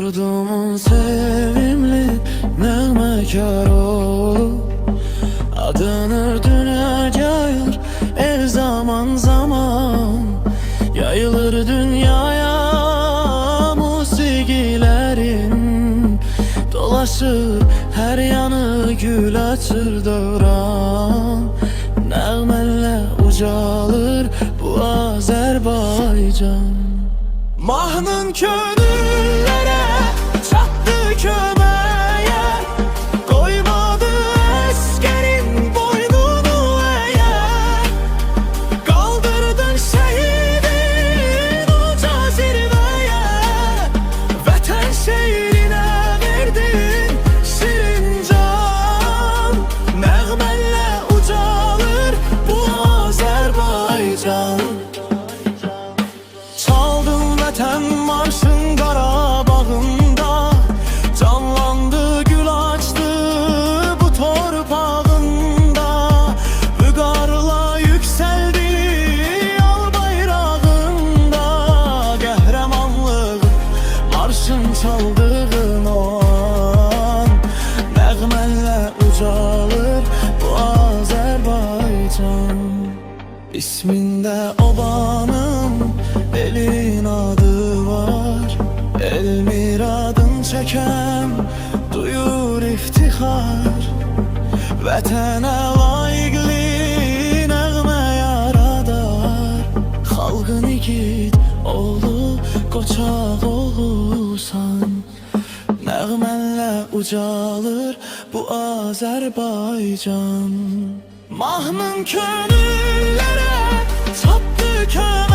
Yurdumun sevimli nəğməkar olup adını dünya yayır el zaman zaman. Yayılır dünyaya musigilerin, dolaşır her yanı gül açır dövran. Nəğmələ ucalır bu Azərbaycan. Mahnın könüllere çattı köməyə, koymadı əskerin boynunu eğer. Kaldırdın şehidin uca zirveye, vətən şehrine verdin şirin can. Nəğmələ ucalır bu Azərbaycan. Vətən marşın Qarabağında, canlandı gül açtı bu torpağında. Vüqarla yükseldi al bayrağında, qəhrəmanlıq marşın çaldığın o an. Nəğmələ ucalır bu Azərbaycan. İsmində obanın elin adı var, el miradın çəkəm duyur iftihar. Vətənə layiqli nəğmə yaradar, xalqın igid oğlu qoçaq oğlusan. Nəğmənlə ucalır bu Azərbaycan. Mahnın könüllere çatdı köməyə,